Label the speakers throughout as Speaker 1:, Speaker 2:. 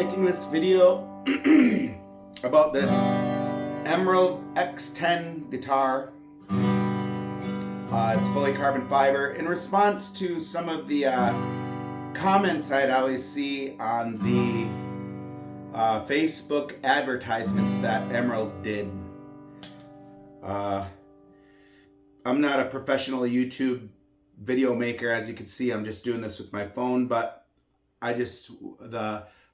Speaker 1: making this video about this Emerald X10 guitar. It's fully carbon fiber. In response to some of the comments I'd always see on the Facebook advertisements that Emerald did. I'm not a professional YouTube video maker, as you can see. I'm just doing this with my phone, but I just,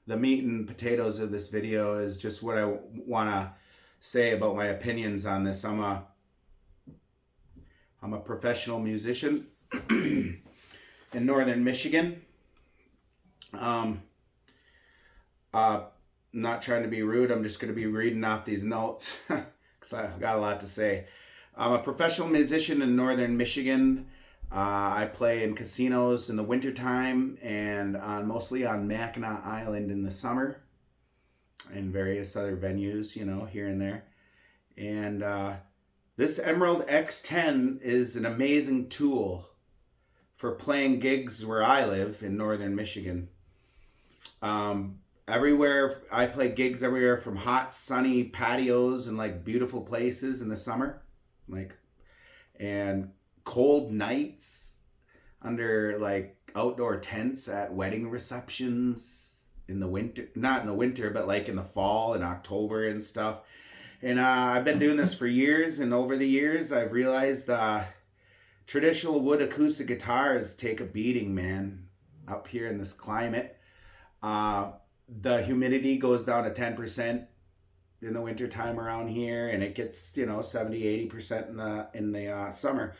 Speaker 1: the meat and potatoes of this video is just what I want to say about my opinions on this. I'm a professional musician in northern Michigan. Not trying to be rude. I'm just going to be reading off these notes because I've got a lot to say. I'm a professional musician in northern Michigan. I play in casinos in the wintertime and mostly on Mackinac Island in the summer and various other venues, you know, here and there. And this Emerald X10 is an amazing tool for playing gigs where I live in northern Michigan. Everywhere, I play gigs everywhere from hot, sunny patios and like beautiful places in the summer, and cold nights under like outdoor tents at wedding receptions in the winter, not in the winter, but like in the fall and October and stuff. And I've been doing this for years, and over the years I've realized traditional wood acoustic guitars take a beating, man, up here in this climate. The humidity goes down to 10% in the winter time around here, and it gets, 70-80% in the summer.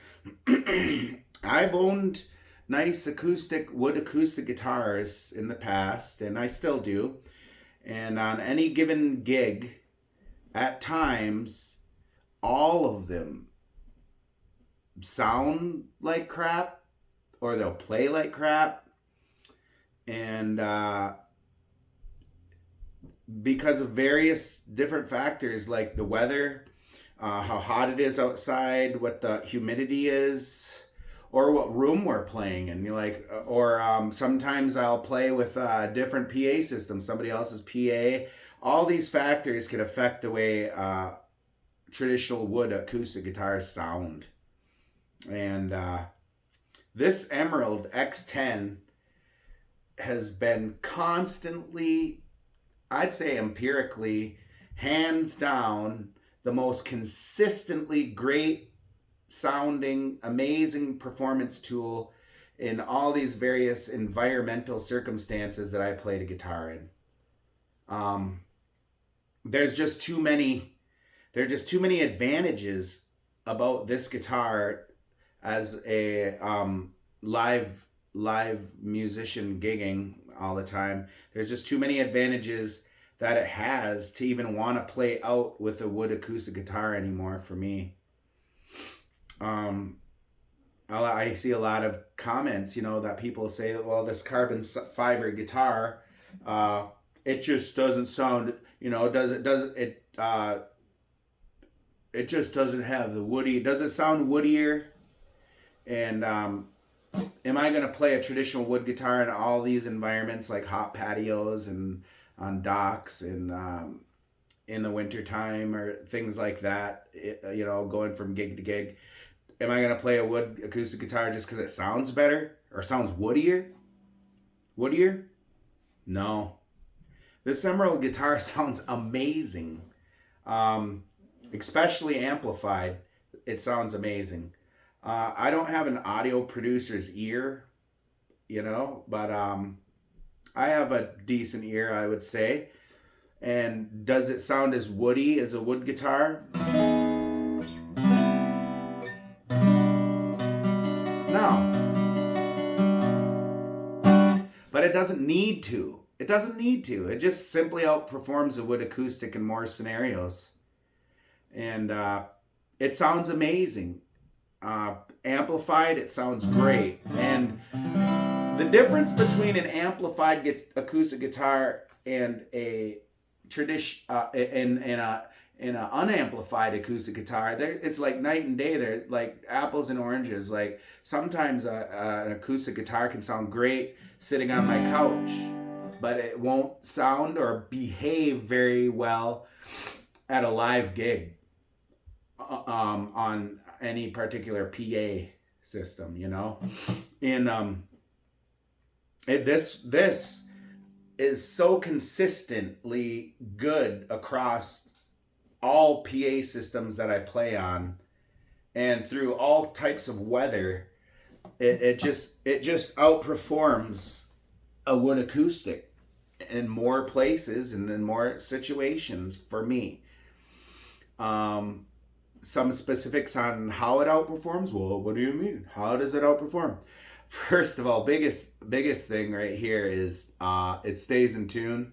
Speaker 1: I've owned nice wood acoustic guitars in the past, and I still do. And on any given gig, at times, all of them sound like crap, or they'll play like crap. And because of various different factors like the weather, how hot it is outside, what the humidity is, or what room we're playing in. Sometimes I'll play with a different PA system, somebody else's PA. All these factors can affect the way traditional wood acoustic guitars sound. And this Emerald X10 has been constantly, I'd say empirically, hands down, the most consistently great sounding, amazing performance tool in all these various environmental circumstances that I play the guitar in. There's just too many advantages about this guitar as a live musician gigging all the time. There's just too many advantages that it has to even want to play out with a wood acoustic guitar anymore for me. I see a lot of comments, that people say, well, this carbon fiber guitar, it just doesn't sound, it just doesn't have the woody, does it sound woodier? And am I going to play a traditional wood guitar in all these environments like hot patios and on docks and in the wintertime or things like that, going from gig to gig? Am I going to play a wood acoustic guitar just because it sounds better or sounds woodier? No. This Emerald guitar sounds amazing. Especially amplified, it sounds amazing. I don't have an audio producer's ear, but I have a decent ear, I would say. And does it sound as woody as a wood guitar? No. But it doesn't need to. It just simply outperforms a wood acoustic in more scenarios. And it sounds amazing. Amplified, it sounds great. And the difference between an amplified acoustic guitar and a tradition in an unamplified acoustic guitar, it's like night and day. They're like apples and oranges. Like sometimes an acoustic guitar can sound great sitting on my couch, but it won't sound or behave very well at a live gig on any particular PA system, you know. And this is so consistently good across all PA systems that I play on, and through all types of weather. It just outperforms a wood acoustic in more places and in more situations for me. Some specifics on how it outperforms. Well, what do you mean? How does it outperform? First of all, biggest thing right here is it stays in tune.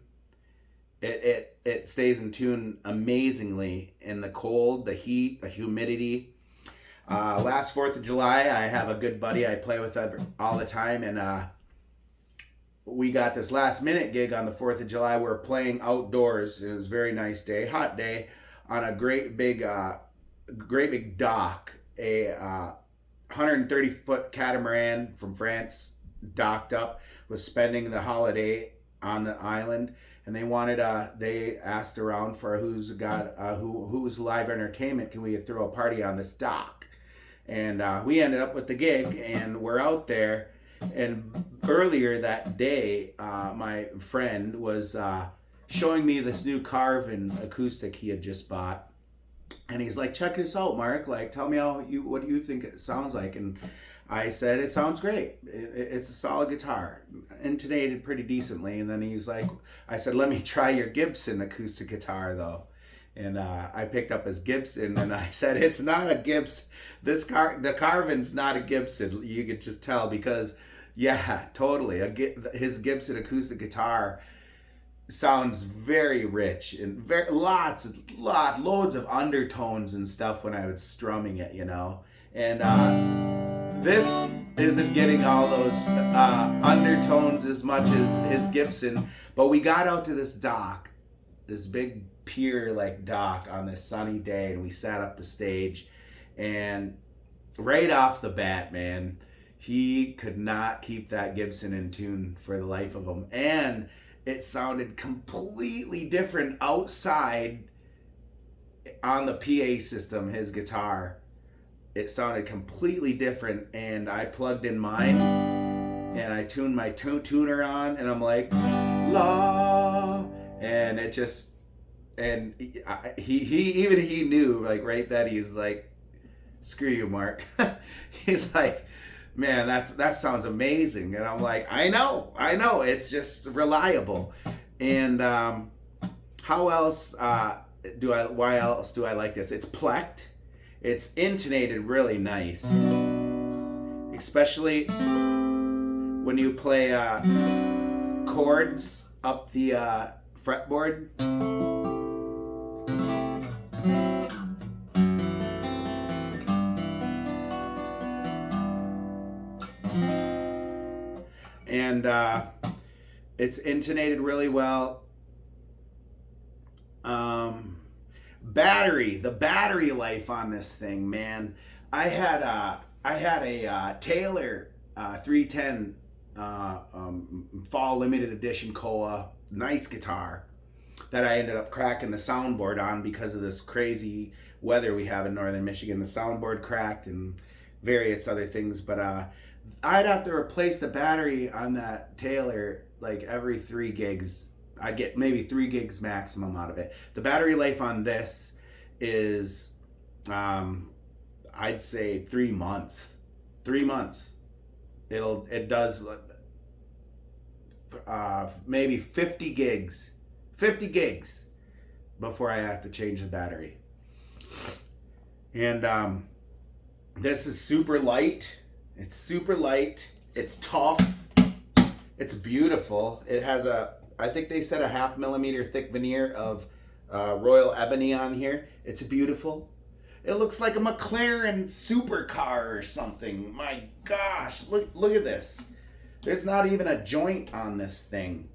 Speaker 1: It stays in tune amazingly in the cold, the heat, the humidity. Last 4th of July, I have a good buddy I play with all the time, and we got this last minute gig on the 4th of July. We're playing outdoors. It was a very nice day, hot day, on a great big dock. A 130-foot catamaran from France docked up, was spending the holiday on the island, and they asked around for who's live entertainment, can we throw a party on this dock? And we ended up with the gig, and we're out there. And earlier that day, my friend was showing me this new Carvin acoustic he had just bought. And he's like, check this out, Mark. Like, tell me what you think it sounds like. And I said, it sounds great. It's a solid guitar, intonated pretty decently. And then he's like, I said, let me try your Gibson acoustic guitar, though. And I picked up his Gibson, and I said, it's not a Gibson. The Carvin's not a Gibson. You could just tell because, yeah, totally. His Gibson acoustic guitar sounds very rich and loads of undertones and stuff when I was strumming it, you know. And this isn't getting all those undertones as much as his Gibson. But we got out to this dock, this big pier like dock on this sunny day, and we sat up the stage, and right off the bat, man, he could not keep that Gibson in tune for the life of him. And it sounded completely different outside on the PA system, his guitar. It sounded completely different, and I plugged in mine, and I tuned my tuner on, and I'm like, la, and it just, and he knew, like, right then, he's like, screw you, Mark. He's like, man, that sounds amazing. And I'm like, I know, it's just reliable. And why else do I like this? It's plecked. It's intonated really nice, especially when you play chords up the fretboard. And it's intonated really well. The battery life on this thing, man. I had a Taylor 310 fall limited edition Koa, nice guitar, that I ended up cracking the soundboard on because of this crazy weather we have in northern Michigan. The soundboard cracked and various other things, but I'd have to replace the battery on that Taylor like every 3 gigs. I'd get maybe 3 gigs maximum out of it. The battery life on this is, I'd say 3 months. 3 months. It does maybe 50 gigs. 50 gigs before I have to change the battery. And this is super light. It's super light. It's tough. It's beautiful. It has I think they said a 0.5 millimeter thick veneer of royal ebony on here. It's beautiful. It looks like a McLaren supercar or something. My gosh, look at this. There's not even a joint on this thing.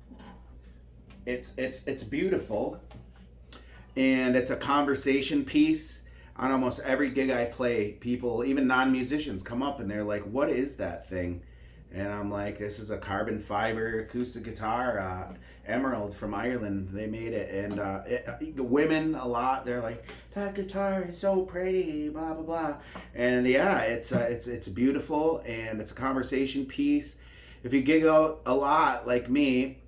Speaker 1: It's beautiful. And it's a conversation piece. On almost every gig I play, people, even non-musicians, come up and they're like, what is that thing? And I'm like, this is a carbon fiber acoustic guitar, Emerald from Ireland. They made it, and women a lot. They're like, that guitar is so pretty, blah blah blah. And yeah, it's beautiful, and it's a conversation piece. If you gig out a lot like me,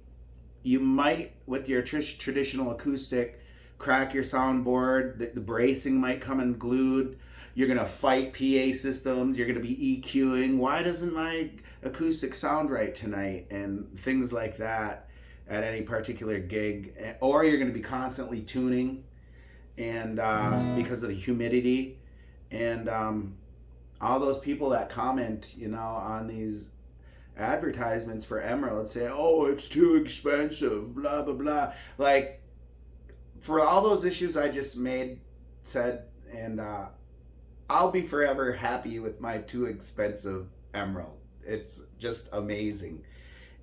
Speaker 1: you might, with your traditional acoustic, crack your soundboard. The bracing might come unglued. You're gonna fight PA systems. You're gonna be EQing. Why doesn't my acoustic sound right tonight? And things like that at any particular gig. Or you're gonna be constantly tuning, and because of the humidity, and all those people that comment, on these advertisements for Emerald say, oh, it's too expensive, blah blah blah. Like, for all those issues I just said, and I'll be forever happy with my too expensive Emerald. It's just amazing.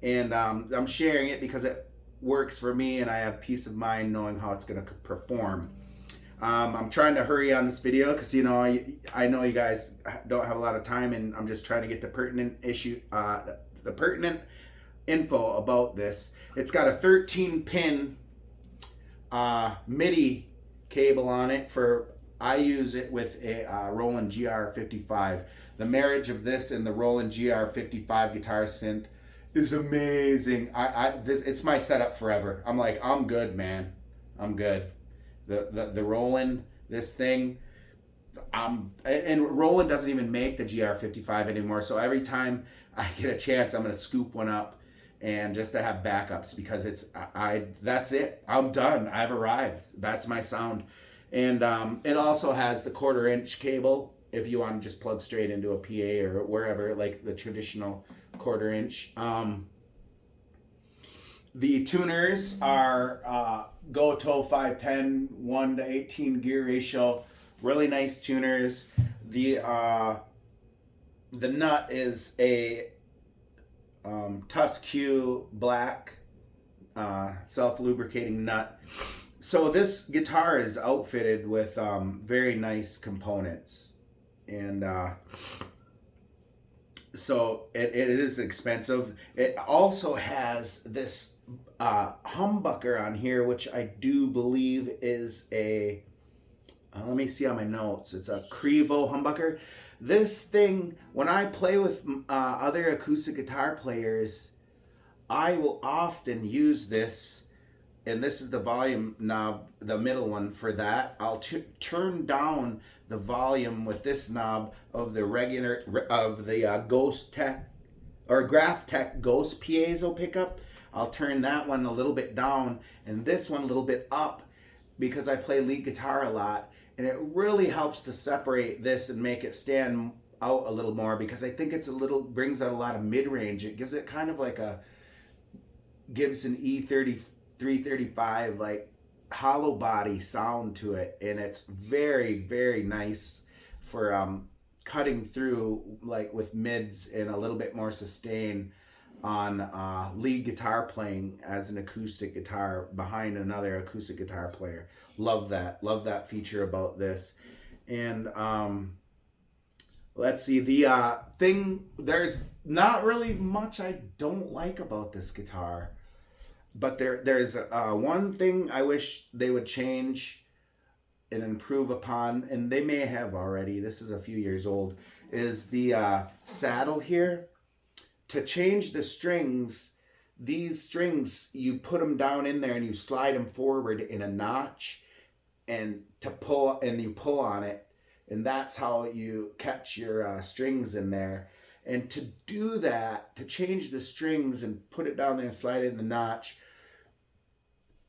Speaker 1: And I'm sharing it because it works for me, and I have peace of mind knowing how it's going to perform. I'm trying to hurry on this video because, I know you guys don't have a lot of time, and I'm just trying to get the pertinent info about this. It's got a 13-pin MIDI cable on it. I use it with a Roland GR55. The marriage of this and the Roland GR55 guitar synth is amazing. It's my setup forever. I'm like, I'm good, man. I'm good. The Roland, this thing, and Roland doesn't even make the GR55 anymore. So every time I get a chance, I'm gonna scoop one up, and just to have backups, because that's it. I'm done. I've arrived. That's my sound. And it also has the 1/4-inch cable if you want to just plug straight into a PA or wherever, like the traditional 1/4-inch. The tuners are Goto 510 1:18 gear ratio. Really nice tuners. The nut is a Tusq black self-lubricating nut. So this guitar is outfitted with very nice components, and so it is expensive. It also has this humbucker on here, which I do believe is a, let me see on my notes, it's a Crevo humbucker. This thing, when I play with other acoustic guitar players, I will often use this. And this is the volume knob, the middle one for that. I'll turn down the volume with this knob of the Ghost Tech or Graph Tech Ghost piezo pickup. I'll turn that one a little bit down and this one a little bit up, because I play lead guitar a lot, and it really helps to separate this and make it stand out a little more, because I think brings out a lot of mid-range. It gives it kind of like a Gibson E335 like hollow body sound to it, and it's very, very nice for cutting through, like with mids and a little bit more sustain on lead guitar playing as an acoustic guitar behind another acoustic guitar player. Love that feature about this. And let's see, the thing, there's not really much I don't like about this guitar. But there's one thing I wish they would change and improve upon, and they may have already. This is a few years old. Is the saddle here. To change the strings, these strings, you put them down in there and you slide them forward in a notch, and you pull on it, and that's how you catch your strings in there. And to do that, to change the strings and put it down there and slide it in the notch,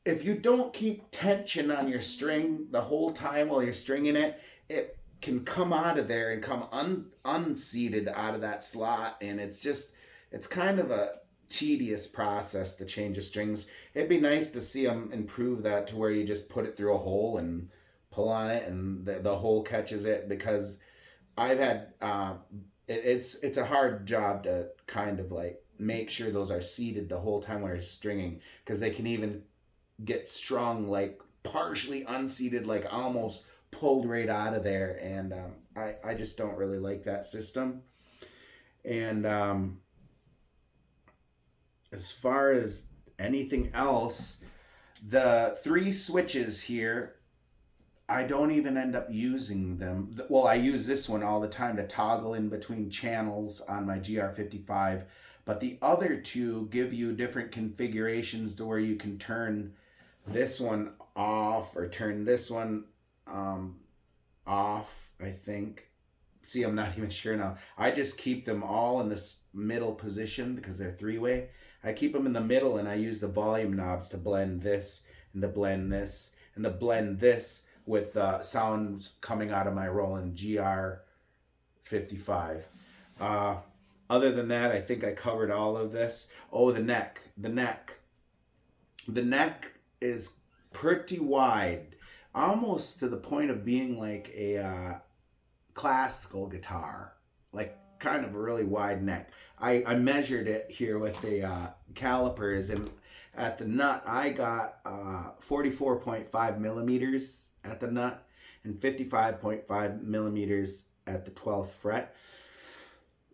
Speaker 1: if you don't keep tension on your string the whole time while you're stringing it, it can come out of there and come unseated out of that slot. And it's kind of a tedious process to change the strings. It'd be nice to see them improve that to where you just put it through a hole and pull on it and the hole catches it, because I've had, it's a hard job to kind of like make sure those are seated the whole time while you're stringing, because they can even get strung like partially unseated, like almost pulled right out of there. And I just don't really like that system. And as far as anything else, the 3 switches here, I don't even end up using them. Well, I use this one all the time to toggle in between channels on my GR55, but the other 2 give you different configurations to where you can turn this one off or turn this one off, I think. See, I'm not even sure now. I just keep them all in this middle position because they're 3-way. I keep them in the middle, and I use the volume knobs to blend this and to blend this and to blend this with sounds coming out of my Roland GR55. Other than that, I think I covered all of this. Oh, the neck. The neck is pretty wide, almost to the point of being like a classical guitar, like kind of a really wide neck. I measured it here with the calipers, and at the nut I got 44.5 millimeters at the nut and 55.5 millimeters at the 12th fret.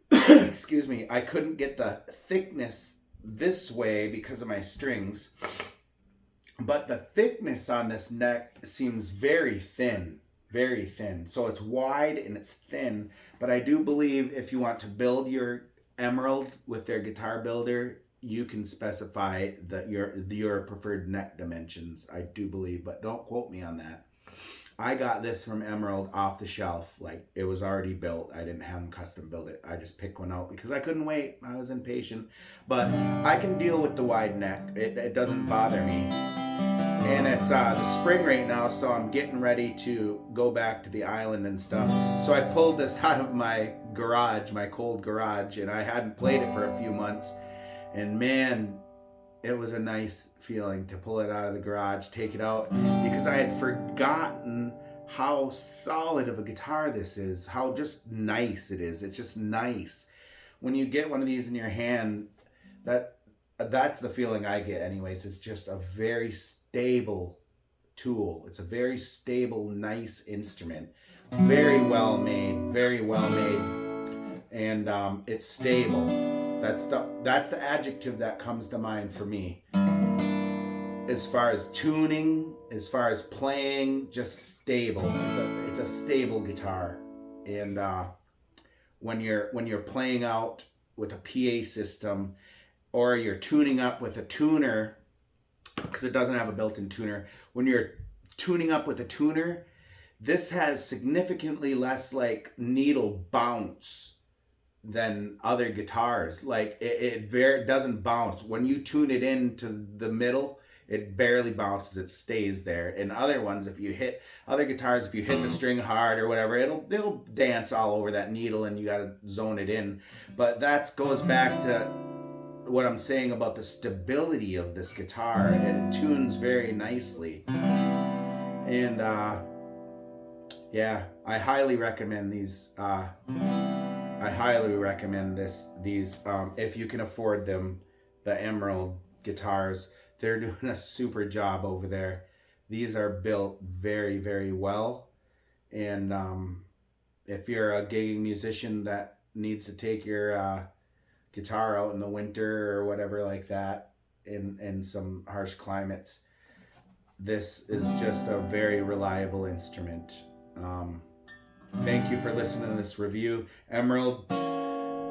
Speaker 1: Excuse me. I couldn't get the thickness this way because of my strings, but the thickness on this neck seems very thin. Very thin. So it's wide and it's thin, but I do believe if you want to build your Emerald with their guitar builder, you can specify your preferred neck dimensions. I do believe, but don't quote me on that. I got this from Emerald off the shelf. Like, it was already built. I didn't have them custom build it. I just picked one out because I couldn't wait. I was impatient. But I can deal with the wide neck. It doesn't bother me. And it's the spring right now, so I'm getting ready to go back to the island and stuff. So I pulled this out of my garage, my cold garage, and I hadn't played it for a few months. And man, it was a nice feeling to pull it out of the garage, take it out, because I had forgotten how solid of a guitar this is, how just nice it is. It's just nice. When you get one of these in your hand, that's the feeling I get anyways. It's just a very stable tool. It's a very stable, nice instrument. Very well made, and it's stable. That's the adjective that comes to mind for me. As far as tuning, as far as playing, just stable. It's a stable guitar. And when you're playing out with a PA system, or you're tuning up with a tuner, because it doesn't have a built-in tuner. When you're tuning up with a tuner, this has significantly less like needle bounce than other guitars. Like it doesn't bounce. When you tune it into the middle, it barely bounces. It stays there. In other ones, if you hit the string hard or whatever, it'll dance all over that needle, and you gotta zone it in. But that goes back to what I'm saying about the stability of this guitar. It tunes very nicely. And yeah, I highly recommend these. I highly recommend these if you can afford them, the Emerald guitars. They're doing a super job over there. These are built very, very well. And if you're a gigging musician that needs to take your guitar out in the winter or whatever like that, in some harsh climates, this is just a very reliable instrument. Thank you for listening to this review. Emerald,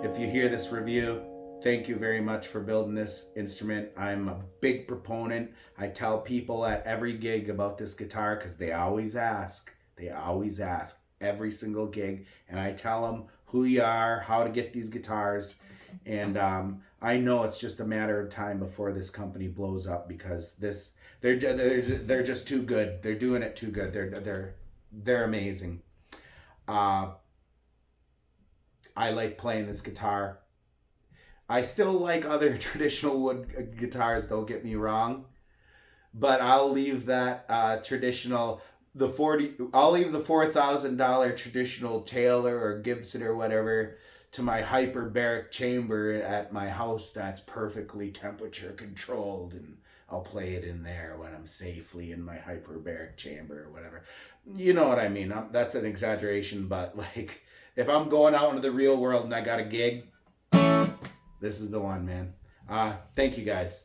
Speaker 1: if you hear this review, thank you very much for building this instrument. I'm a big proponent. I tell people at every gig about this guitar because they always ask. Every single gig. And I tell them who you are, how to get these guitars. And I know it's just a matter of time before this company blows up, because they're just too good. They're doing it too good. They're amazing. I like playing this guitar. I still like other traditional wood guitars, don't get me wrong, but I'll leave that I'll leave the $4,000 traditional Taylor or Gibson or whatever to my hyperbaric chamber at my house that's perfectly temperature controlled, and I'll play it in there when I'm safely in my hyperbaric chamber or whatever. You know what I mean? That's an exaggeration, but like, if I'm going out into the real world and I got a gig, this is the one, man. Thank you guys.